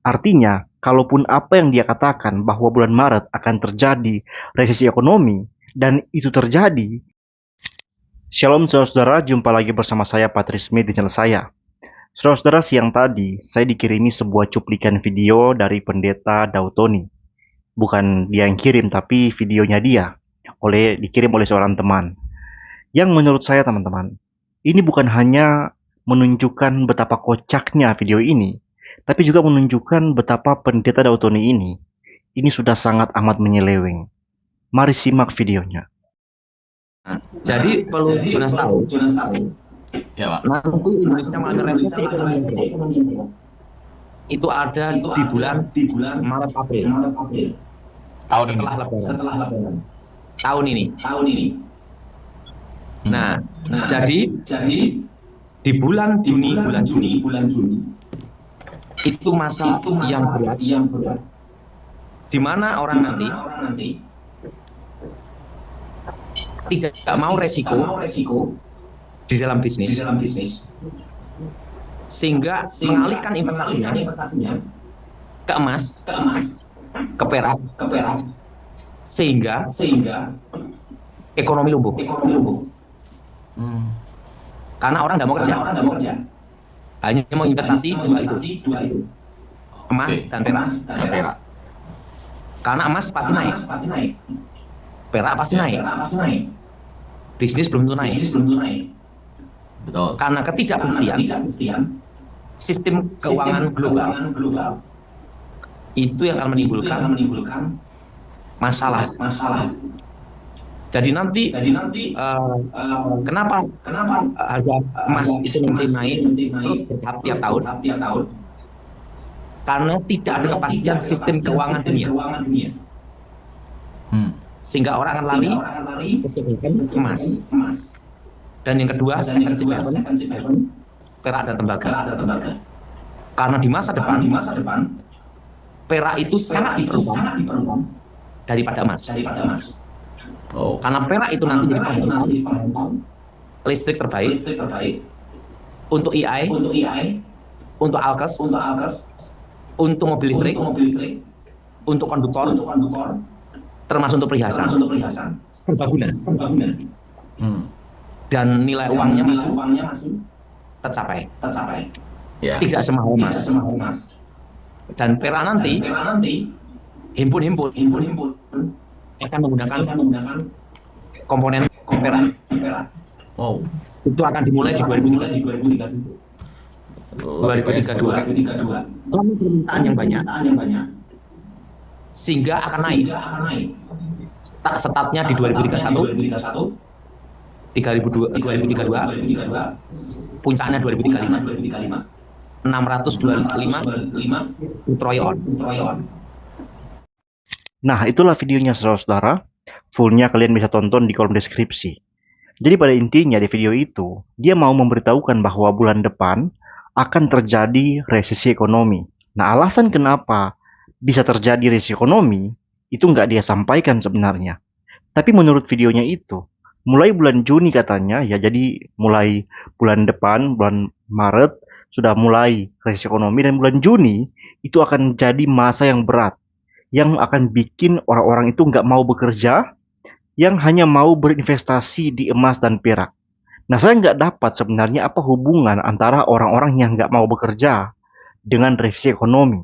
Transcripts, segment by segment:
Artinya, kalaupun apa yang dia katakan bahwa bulan Maret akan terjadi resesi ekonomi, dan itu terjadi. Shalom saudara, jumpa lagi bersama saya Patrice Smith di channel saya. Saudara, siang tadi saya dikirimi sebuah cuplikan video dari pendeta Dautoni. Bukan dia yang kirim, tapi videonya dia dikirim oleh seorang teman. Yang menurut saya teman-teman, ini bukan hanya menunjukkan betapa kocaknya video ini, tapi juga menunjukkan betapa pendeta Dautoni ini sudah sangat amat menyeleweng. Mari simak videonya. Jadi perlu Jonas tahu, ya Pak, nanti Indonesia mengalami resesi ekonomi yang berat. Itu ada di bulan Maret April. Setelah Lebaran. Tahun ini. Nah, jadi di bulan Juni itu masa yang berat, di mana orang nanti tidak mau resiko di dalam bisnis, sehingga mengalihkan investasinya ke emas, ke perak, sehingga ekonomi lumpuh. Karena orang nggak mau kerja, hanya mau investasi dua itu, emas dan perak. Karena emas pasti naik, perak pasti naik, bisnis belum tentu naik. Betul. Karena ketidakpastian sistem keuangan global itu yang akan menimbulkan masalah. Jadi nanti kenapa harga emas itu nanti naik terus bertahap tiap tahun? Karena tidak ada kepastian sistem keuangan dunia. Sehingga orang akan lari ke emas. Dan yang kedua, second safe haven, perak dan tembaga. Karena di masa depan, perak itu sangat diperlukan daripada emas. Karena perak itu nanti jadi penghantar listrik terbaik untuk AI, untuk alkes, untuk mobil listrik, untuk konduktor, termasuk untuk perhiasan, serbaguna. Dan nilai uangnya masih tercapai. Tidak semahal emas. Dan perak nanti himpun akan menggunakan komponen perak. Itu akan dimulai di 2032. Lama permintaan yang banyak, sehingga akan naik. Startnya di 2031, 2032, puncaknya 2035, 625 triliun. Nah, itulah videonya saudara-saudara. Fullnya kalian bisa tonton di kolom deskripsi. Jadi pada intinya di video itu, dia mau memberitahukan bahwa bulan depan akan terjadi resesi ekonomi. Nah, alasan kenapa bisa terjadi resesi ekonomi, itu nggak dia sampaikan sebenarnya. Tapi menurut videonya itu, mulai bulan Juni katanya, ya jadi mulai bulan depan, bulan Maret, sudah mulai resesi ekonomi, dan bulan Juni itu akan jadi masa yang berat, yang akan bikin orang-orang itu nggak mau bekerja, yang hanya mau berinvestasi di emas dan perak. Nah, saya nggak dapat sebenarnya apa hubungan antara orang-orang yang nggak mau bekerja dengan resesi ekonomi.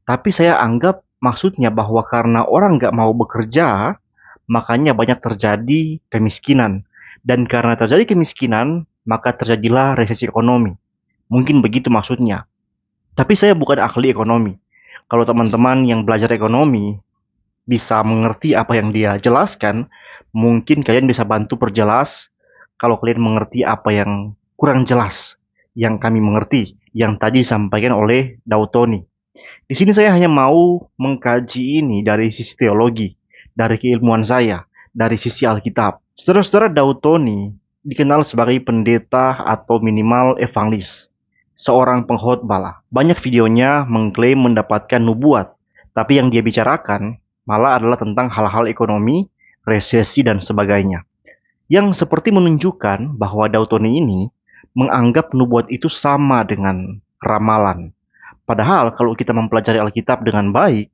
Tapi saya anggap maksudnya bahwa karena orang nggak mau bekerja, makanya banyak terjadi kemiskinan. Dan karena terjadi kemiskinan, maka terjadilah resesi ekonomi. Mungkin begitu maksudnya. Tapi saya bukan ahli ekonomi. Kalau teman-teman yang belajar ekonomi bisa mengerti apa yang dia jelaskan, mungkin kalian bisa bantu perjelas kalau kalian mengerti apa yang kurang jelas yang kami mengerti, yang tadi disampaikan oleh Dautoni. Di sini saya hanya mau mengkaji ini dari sisi teologi, dari keilmuan saya, dari sisi Alkitab. Saudara-saudara, Dautoni dikenal sebagai pendeta atau minimal evangelis, seorang pengkhotbah lah. Banyak videonya mengklaim mendapatkan nubuat, tapi yang dia bicarakan malah adalah tentang hal-hal ekonomi, resesi, dan sebagainya. Yang seperti menunjukkan bahwa Dautoni ini menganggap nubuat itu sama dengan ramalan. Padahal kalau kita mempelajari Alkitab dengan baik,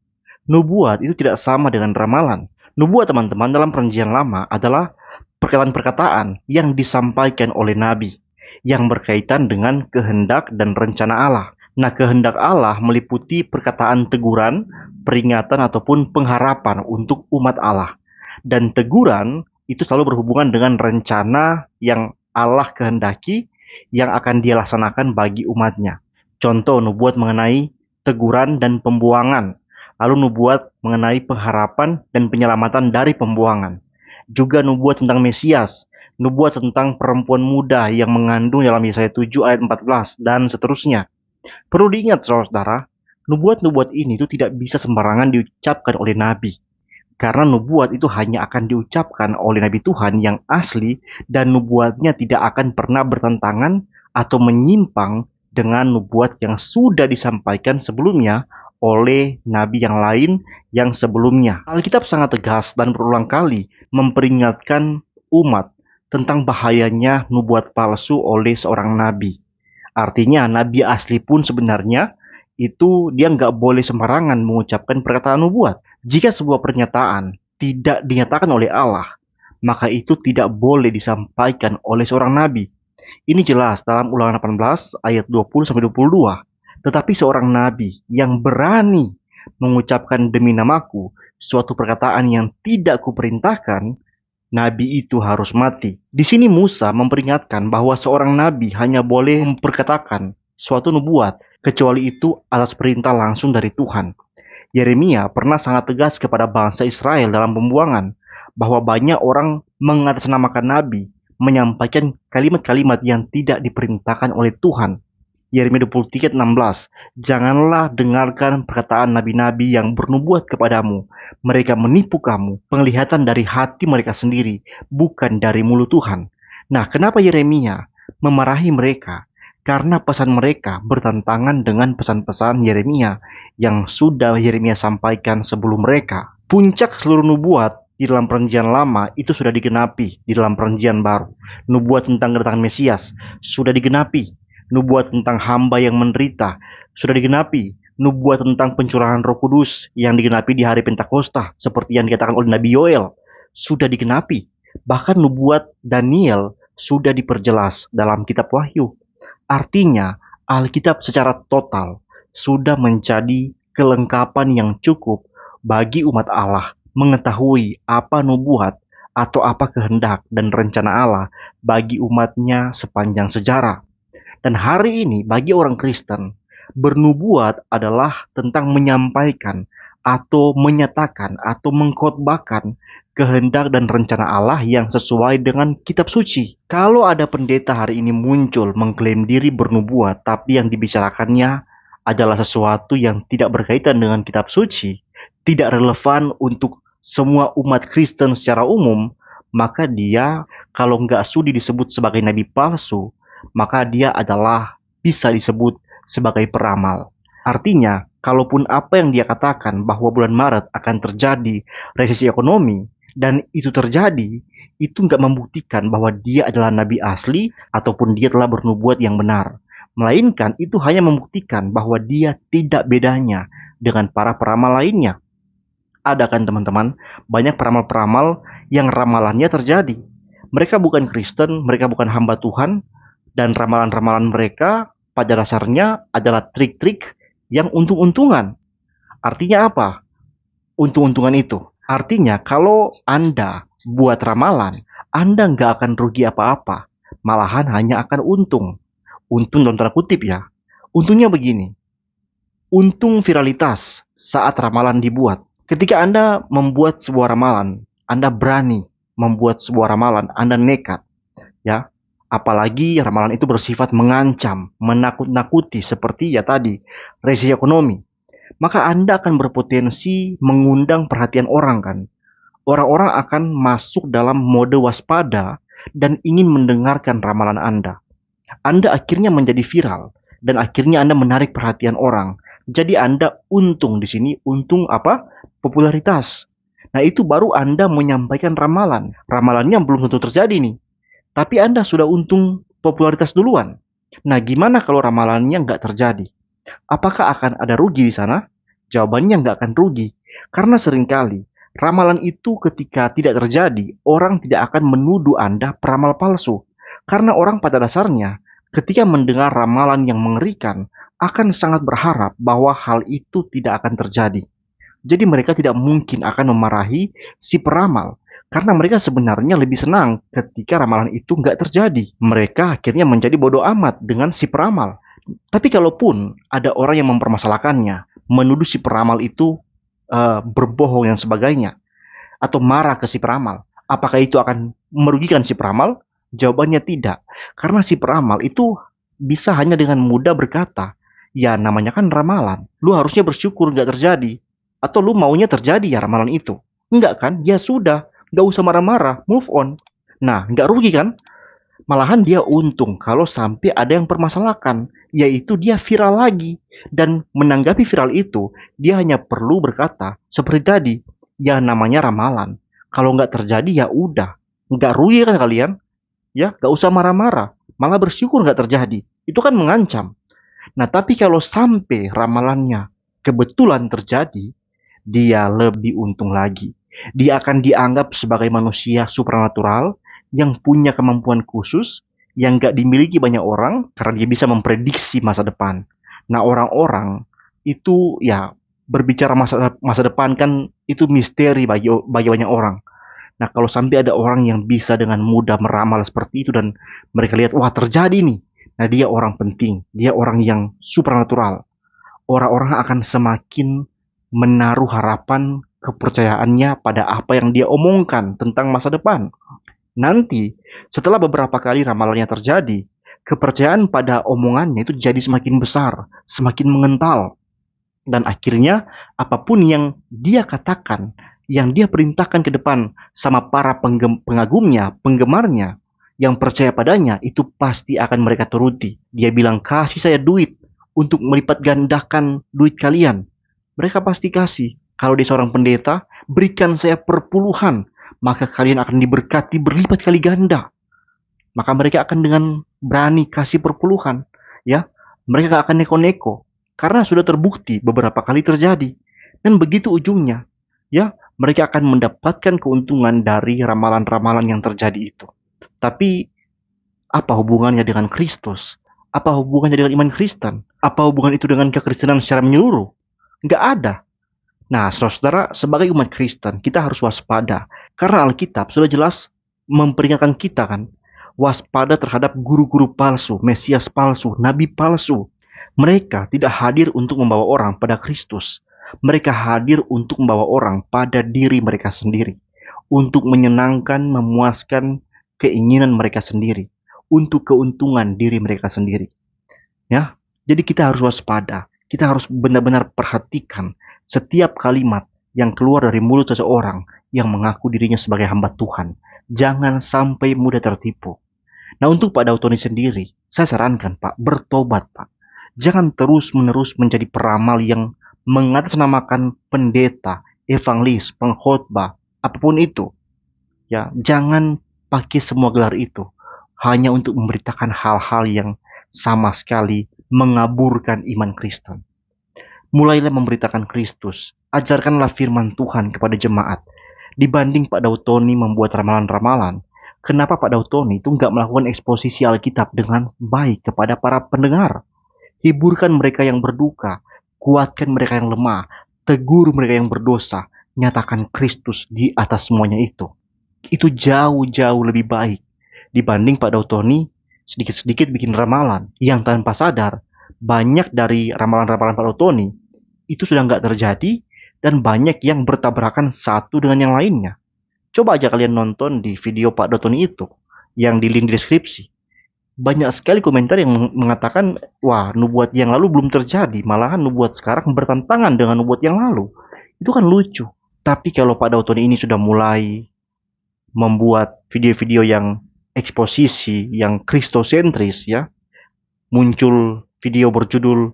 nubuat itu tidak sama dengan ramalan. Nubuat, teman-teman, dalam Perjanjian Lama adalah perkataan-perkataan yang disampaikan oleh nabi yang berkaitan dengan kehendak dan rencana Allah. Nah, kehendak Allah meliputi perkataan teguran, peringatan, ataupun pengharapan untuk umat Allah. Dan teguran itu selalu berhubungan dengan rencana yang Allah kehendaki yang akan dia laksanakan bagi umatnya. Contoh nubuat mengenai teguran dan pembuangan, lalu nubuat mengenai pengharapan dan penyelamatan dari pembuangan. Juga nubuat tentang Mesias, nubuat tentang perempuan muda yang mengandung dalam Yesaya 7 ayat 14, dan seterusnya. Perlu diingat, saudara, nubuat-nubuat ini itu tidak bisa sembarangan diucapkan oleh nabi. Karena nubuat itu hanya akan diucapkan oleh nabi Tuhan yang asli, dan nubuatnya tidak akan pernah bertentangan atau menyimpang dengan nubuat yang sudah disampaikan sebelumnya oleh nabi yang lain yang sebelumnya. Alkitab sangat tegas dan berulang kali memperingatkan umat tentang bahayanya nubuat palsu oleh seorang nabi. Artinya nabi asli pun sebenarnya itu dia nggak boleh sembarangan mengucapkan perkataan nubuat. Jika sebuah pernyataan tidak dinyatakan oleh Allah, maka itu tidak boleh disampaikan oleh seorang nabi. Ini jelas dalam Ulangan 18 ayat 20-22. Tetapi seorang nabi yang berani mengucapkan demi namaku suatu perkataan yang tidak kuperintahkan, nabi itu harus mati. Di sini Musa memperingatkan bahwa seorang nabi hanya boleh memperkatakan suatu nubuat, kecuali itu atas perintah langsung dari Tuhan. Yeremia pernah sangat tegas kepada bangsa Israel dalam pembuangan, bahwa banyak orang mengatasnamakan nabi, menyampaikan kalimat-kalimat yang tidak diperintahkan oleh Tuhan. Yeremia 23 ayat 16, janganlah dengarkan perkataan nabi-nabi yang bernubuat kepadamu. Mereka menipu kamu, penglihatan dari hati mereka sendiri, bukan dari mulut Tuhan. Nah, kenapa Yeremia memarahi mereka? Karena pesan mereka bertentangan dengan pesan-pesan Yeremia yang sudah Yeremia sampaikan sebelum mereka. Puncak seluruh nubuat di dalam Perjanjian Lama itu sudah digenapi di dalam Perjanjian Baru. Nubuat tentang kedatangan Mesias sudah digenapi. Nubuat tentang hamba yang menderita sudah digenapi. Nubuat tentang pencurahan Roh Kudus yang digenapi di hari Pentakosta seperti yang dikatakan oleh Nabi Yoel sudah digenapi. Bahkan nubuat Daniel sudah diperjelas dalam kitab Wahyu. Artinya, Alkitab secara total sudah menjadi kelengkapan yang cukup bagi umat Allah mengetahui apa nubuat atau apa kehendak dan rencana Allah bagi umatnya sepanjang sejarah. Dan hari ini bagi orang Kristen, bernubuat adalah tentang menyampaikan atau menyatakan atau mengkhotbahkan kehendak dan rencana Allah yang sesuai dengan kitab suci. Kalau ada pendeta hari ini muncul mengklaim diri bernubuat, tapi yang dibicarakannya adalah sesuatu yang tidak berkaitan dengan kitab suci, tidak relevan untuk semua umat Kristen secara umum, maka dia kalau nggak sudi disebut sebagai nabi palsu, maka dia adalah bisa disebut sebagai peramal. Artinya, kalaupun apa yang dia katakan bahwa bulan Maret akan terjadi resesi ekonomi, dan itu terjadi, itu nggak membuktikan bahwa dia adalah nabi asli ataupun dia telah bernubuat yang benar. Melainkan itu hanya membuktikan bahwa dia tidak bedanya dengan para peramal lainnya. Ada kan teman-teman, banyak peramal-peramal yang ramalannya terjadi. Mereka bukan Kristen, mereka bukan hamba Tuhan, dan ramalan-ramalan mereka pada dasarnya adalah trik-trik yang untung-untungan. Artinya apa? Untung-untungan itu. Artinya kalau Anda buat ramalan, Anda nggak akan rugi apa-apa. Malahan hanya akan untung. Untung dalam tanda kutip ya. Untungnya begini. Untung viralitas saat ramalan dibuat. Ketika Anda membuat sebuah ramalan, Anda berani membuat sebuah ramalan, Anda nekat. Ya. Apalagi ramalan itu bersifat mengancam, menakut-nakuti seperti ya tadi, resesi ekonomi. Maka Anda akan berpotensi mengundang perhatian orang kan. Orang-orang akan masuk dalam mode waspada dan ingin mendengarkan ramalan Anda. Anda akhirnya menjadi viral dan akhirnya Anda menarik perhatian orang. Jadi Anda untung di sini, untung apa? Popularitas. Nah itu baru Anda menyampaikan ramalan. Ramalannya belum tentu terjadi nih. Tapi Anda sudah untung popularitas duluan. Nah, gimana kalau ramalannya nggak terjadi? Apakah akan ada rugi di sana? Jawabannya nggak akan rugi. Karena seringkali ramalan itu ketika tidak terjadi, orang tidak akan menuduh Anda peramal palsu. Karena orang pada dasarnya ketika mendengar ramalan yang mengerikan akan sangat berharap bahwa hal itu tidak akan terjadi. Jadi mereka tidak mungkin akan memarahi si peramal. Karena mereka sebenarnya lebih senang ketika ramalan itu nggak terjadi. Mereka akhirnya menjadi bodoh amat dengan si peramal. Tapi kalaupun ada orang yang mempermasalahkannya, menuduh si peramal itu berbohong dan sebagainya, atau marah ke si peramal, apakah itu akan merugikan si peramal? Jawabannya tidak. Karena si peramal itu bisa hanya dengan mudah berkata, ya namanya kan ramalan, lu harusnya bersyukur nggak terjadi. Atau lu maunya terjadi ya ramalan itu. Enggak kan? Ya sudah, nggak usah marah-marah, move on. Nah, nggak rugi kan? Malahan dia untung kalau sampai ada yang permasalahkan, yaitu dia viral lagi. Dan menanggapi viral itu, dia hanya perlu berkata, seperti tadi, ya namanya ramalan. Kalau nggak terjadi ya udah. Nggak rugi kan kalian? Ya, nggak usah marah-marah. Malah bersyukur nggak terjadi. Itu kan mengancam. Nah, tapi kalau sampai ramalannya kebetulan terjadi, dia lebih untung lagi. Dia akan dianggap sebagai manusia supranatural yang punya kemampuan khusus yang gak dimiliki banyak orang karena dia bisa memprediksi masa depan. Nah, orang-orang itu ya berbicara masa depan kan itu misteri bagi banyak orang. Nah, kalau sampai ada orang yang bisa dengan mudah meramal seperti itu dan mereka lihat, wah terjadi nih. Nah, dia orang penting, dia orang yang supranatural. Orang-orang akan semakin menaruh harapan kepercayaannya pada apa yang dia omongkan tentang masa depan. Nanti, setelah beberapa kali ramalannya terjadi, kepercayaan pada omongannya itu jadi semakin besar, semakin mengental. Dan akhirnya, apapun yang dia katakan, yang dia perintahkan ke depan sama para pengagumnya, penggemarnya, yang percaya padanya, itu pasti akan mereka turuti. Dia bilang, kasih saya duit untuk melipat gandakan duit kalian. Mereka pasti kasih. Kalau dia seorang pendeta, berikan saya perpuluhan, maka kalian akan diberkati berlipat kali ganda. Maka mereka akan dengan berani kasih perpuluhan. Ya, mereka gak akan neko-neko. Karena sudah terbukti beberapa kali terjadi. Dan begitu ujungnya. Ya, mereka akan mendapatkan keuntungan dari ramalan-ramalan yang terjadi itu. Tapi, apa hubungannya dengan Kristus? Apa hubungannya dengan iman Kristen? Apa hubungan itu dengan kekristenan secara menyeluruh? Nggak ada. Nah, saudara, sebagai umat Kristen, kita harus waspada. Karena Alkitab sudah jelas memperingatkan kita kan, waspada terhadap guru-guru palsu, mesias palsu, nabi palsu. Mereka tidak hadir untuk membawa orang pada Kristus. Mereka hadir untuk membawa orang pada diri mereka sendiri. Untuk menyenangkan, memuaskan keinginan mereka sendiri. Untuk keuntungan diri mereka sendiri. Ya, jadi kita harus waspada. Kita harus benar-benar perhatikan setiap kalimat yang keluar dari mulut seseorang yang mengaku dirinya sebagai hamba Tuhan. Jangan sampai mudah tertipu. Nah, untuk Pak Dautoni sendiri, saya sarankan Pak, bertobat Pak. Jangan terus-menerus menjadi peramal yang mengatasnamakan pendeta, evangelis, pengkhotbah, apapun itu. Ya, jangan pakai semua gelar itu hanya untuk memberitakan hal-hal yang sama sekali mengaburkan iman Kristen. Mulailah memberitakan Kristus, ajarkanlah firman Tuhan kepada jemaat. Dibanding Pak Dautoni membuat ramalan-ramalan, kenapa Pak Dautoni itu nggak melakukan eksposisi Alkitab dengan baik kepada para pendengar? Hiburkan mereka yang berduka, kuatkan mereka yang lemah, tegur mereka yang berdosa, nyatakan Kristus di atas semuanya itu. Itu jauh-jauh lebih baik dibanding Pak Dautoni sedikit-sedikit bikin ramalan yang tanpa sadar banyak dari ramalan-ramalan Pak Dautoni itu sudah nggak terjadi dan banyak yang bertabrakan satu dengan yang lainnya. Coba aja kalian nonton di video Pak Dautoni itu yang di link di deskripsi. Banyak sekali komentar yang mengatakan, wah nubuat yang lalu belum terjadi, malahan nubuat sekarang bertentangan dengan nubuat yang lalu. Itu kan lucu. Tapi kalau Pak Dautoni ini sudah mulai membuat video-video yang eksposisi, yang kristosentris ya, muncul video berjudul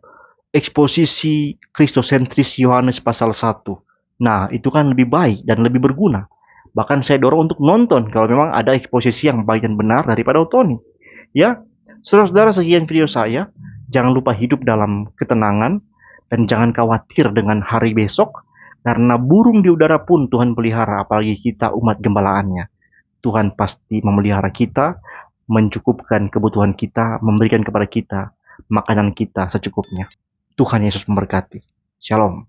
eksposisi kristosentris Yohanes pasal 1. Nah, itu kan lebih baik dan lebih berguna. Bahkan saya dorong untuk nonton kalau memang ada eksposisi yang baik dan benar daripada Dautoni. Ya, saudara-saudara, sekian video saya. Jangan lupa hidup dalam ketenangan dan jangan khawatir dengan hari besok, karena burung di udara pun Tuhan pelihara, apalagi kita umat gembalaannya. Tuhan pasti memelihara kita, mencukupkan kebutuhan kita, memberikan kepada kita makanan kita secukupnya. Tuhan Yesus memberkati. Shalom.